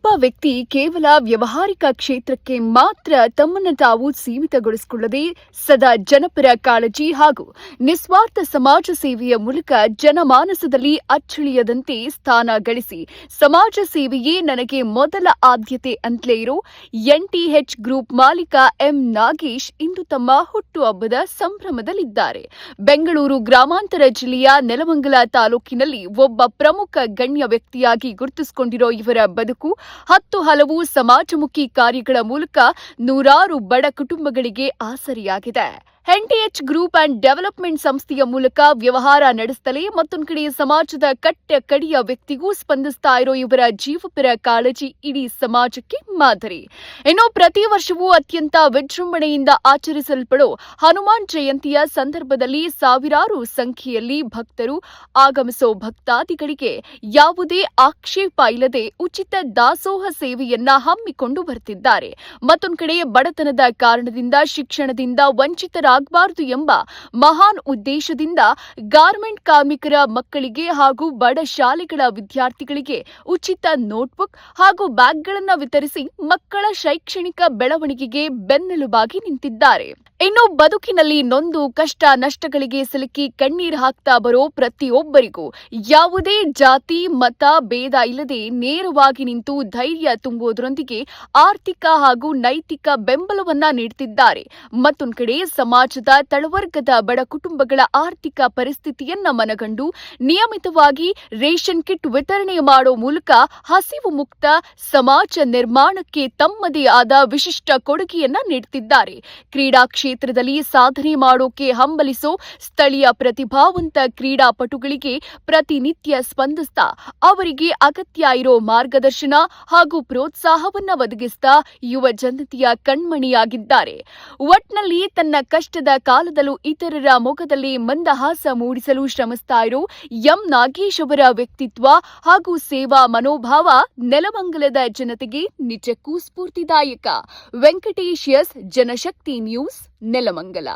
ಒಬ್ಬ ವ್ಯಕ್ತಿ ಕೇವಲ ವ್ಯವಹಾರಿಕ ಕ್ಷೇತ್ರಕ್ಕೆ ಮಾತ್ರ ತಮ್ಮನ್ನು ತಾವು ಸೀಮಿತಗೊಳಿಸಿಕೊಳ್ಳದೆ ಸದಾ ಜನಪರ ಕಾಳಜಿ ಹಾಗೂ ನಿಸ್ವಾರ್ಥ ಸಮಾಜ ಸೇವೆಯ ಮೂಲಕ ಜನಮಾನಸದಲ್ಲಿ ಅಚ್ಚಳಿಯದಂತೆ ಸ್ಥಾನ ಗಳಿಸಿ ಸಮಾಜ ಸೇವೆಯೇ ನನಗೆ ಮೊದಲ ಆದ್ಯತೆ ಅಂತಲೇ ಇರೋ ಎನ್ಟಿಎಚ್ ಗ್ರೂಪ್ ಮಾಲೀಕ ಎಂ ನಾಗೇಶ್ ಇಂದು ತಮ್ಮ ಹುಟ್ಟುಹಬ್ಬದ ಸಂಭ್ರಮದಲ್ಲಿದ್ದಾರೆ. ಬೆಂಗಳೂರು ಗ್ರಾಮಾಂತರ ಜಿಲ್ಲೆಯ ನೆಲಮಂಗಲ ತಾಲೂಕಿನಲ್ಲಿ ಒಬ್ಬ ಪ್ರಮುಖ ಗಣ್ಯ ವ್ಯಕ್ತಿಯಾಗಿ ಗುರುತಿಸಿಕೊಂಡಿರೋ ಇವರ ಬದುಕು ಹಲವು ಸಮಾಜಮುಖಿ ಕಾರ್ಯಗಳ ಮೂಲಕ ನೂರಾರು ಬಡ ಕುಟುಂಬಗಳಿಗೆ ಆಸರೆಯಾಗಿದೆ. ಎನ್ಟಿಎಚ್ ಗ್ರೂಪ್ ಅಂಡ್ ಡೆವಲಪ್ಮೆಂಟ್ ಸಂಸ್ಥೆಯ ಮೂಲಕ ವ್ಯವಹಾರ ನಡೆಸುತ್ತಲೇ ಮತ್ತೊಂದು ಕಡೆ ಸಮಾಜದ ಕಡೆಯ ವ್ಯಕ್ತಿಗೂ ಸ್ಪಂದಿಸ್ತಾ ಇರೋ ಇವರ ಜೀವಪರ ಕಾಳಜಿ ಇಡೀ ಸಮಾಜಕ್ಕೆ ಮಾದರಿ. ಇನ್ನು ಪ್ರತಿ ವರ್ಷವೂ ಅತ್ಯಂತ ವಿಜೃಂಭಣೆಯಿಂದ ಆಚರಿಸಲ್ಪಡೋ ಹನುಮಾನ್ ಜಯಂತಿಯ ಸಂದರ್ಭದಲ್ಲಿ ಸಾವಿರಾರು ಸಂಖ್ಯೆಯಲ್ಲಿ ಭಕ್ತರು ಆಗಮಿಸೋ ಭಕ್ತಾದಿಗಳಿಗೆ ಯಾವುದೇ ಆಕ್ಷೇಪ ಇಲ್ಲದೆ ಉಚಿತ ದಾಸೋಹ ಸೇವೆಯನ್ನ ಹಮ್ಮಿಕೊಂಡು ಬರುತ್ತಿದ್ದಾರೆ. ಮತ್ತೊಂದು ಕಡೆ ಬಡತನದ ಕಾರಣದಿಂದ ಶಿಕ್ಷಣದಿಂದ ವಂಚಿತರಾಗಬಾರದು ಎಂಬ ಮಹಾನ್ ಉದ್ದೇಶದಿಂದ ಗಾರ್ಮೆಂಟ್ ಕಾರ್ಮಿಕರ ಮಕ್ಕಳಿಗೆ ಹಾಗೂ ಬಡ ಶಾಲೆಗಳ ವಿದ್ಯಾರ್ಥಿಗಳಿಗೆ ಉಚಿತ ನೋಟ್ಬುಕ್ ಹಾಗೂ ಬ್ಯಾಗ್ಗಳನ್ನು ವಿತರಿಸಿ ಮಕ್ಕಳ ಶೈಕ್ಷಣಿಕ ಬೆಳವಣಿಗೆಗೆ ಬೆನ್ನೆಲುಬಾಗಿ ನಿಂತಿದ್ದಾರೆ. ಇನ್ನು ಬದುಕಿನಲ್ಲಿ ನೊಂದು ಕಷ್ಟ ನಷ್ಟಗಳಿಗೆ ಸಿಲುಕಿ ಕಣ್ಣೀರು ಹಾಕ್ತಾ ಬರೋ ಪ್ರತಿಯೊಬ್ಬರಿಗೂ ಯಾವುದೇ ಜಾತಿ ಮತ ಭೇದ ಇಲ್ಲದೆ ನೇರವಾಗಿ ನಿಂತು ಧೈರ್ಯ ತುಂಬುವುದರೊಂದಿಗೆ ಆರ್ಥಿಕ ಹಾಗೂ ನೈತಿಕ ಬೆಂಬಲವನ್ನ ನೀಡುತ್ತಿದ್ದಾರೆ. ಮತ್ತೊಂದು ಕಡೆ ಸಮಾಜದ ತಳವರ್ಗದ ಬಡ ಕುಟುಂಬಗಳ ಆರ್ಥಿಕ ಪರಿಸ್ಥಿತಿಯನ್ನ ಮನಗಂಡು ನಿಯಮಿತವಾಗಿ ರೇಷನ್ ಕಿಟ್ ವಿತರಣೆ ಮಾಡೋ ಮೂಲಕ ಹಸಿವು ಮುಕ್ತ ಸಮಾಜ ನಿರ್ಮಾಣಕ್ಕೆ ತಮ್ಮದೇ ಆದ ವಿಶಿಷ್ಟ ಕೊಡುಗೆಯನ್ನ ನೀಡುತ್ತಿದ್ದಾರೆ. ಕ್ರೀಡಾ ಕ್ಷೇತ್ರದಲ್ಲಿ ಸಾಧನೆ ಮಾಡೋಕೆ ಹಂಬಲಿಸೋ ಸ್ಥಳೀಯ ಪ್ರತಿಭಾವಂತ ಕ್ರೀಡಾಪಟುಗಳಿಗೆ ಪ್ರತಿನಿತ್ಯ ಸ್ಪಂದಿಸ್ತಾ ಅವರಿಗೆ ಅಗತ್ಯ ಇರೋ ಮಾರ್ಗದರ್ಶನ ಹಾಗೂ ಪ್ರೋತ್ಸಾಹವನ್ನ ಒದಗಿಸ್ತಾ ಯುವ ಜನತೆಯ ಕಣ್ಮಣಿಯಾಗಿದ್ದಾರೆ. ಒಟ್ನಲ್ಲಿ ತನ್ನ ಕಷ್ಟದ ಕಾಲದಲ್ಲೂ ಇತರರ ಮುಖದಲ್ಲಿ ಮಂದಹಾಸ ಮೂಡಿಸಲು ಶ್ರಮಿಸ್ತಾ ಇರೋ ಎಂ ನಾಗೇಶ್ ಅವರ ವ್ಯಕ್ತಿತ್ವ ಹಾಗೂ ಸೇವಾ ಮನೋಭಾವ ನೆಲಮಂಗಲದ ಜನತೆಗೆ ನಿಜಕ್ಕೂ ಸ್ಫೂರ್ತಿದಾಯಕ. ವೆಂಕಟೇಶ್ ಎಸ್, ಜನಶಕ್ತಿ ನ್ಯೂಸ್, ನೆಲಮಂಗಲ.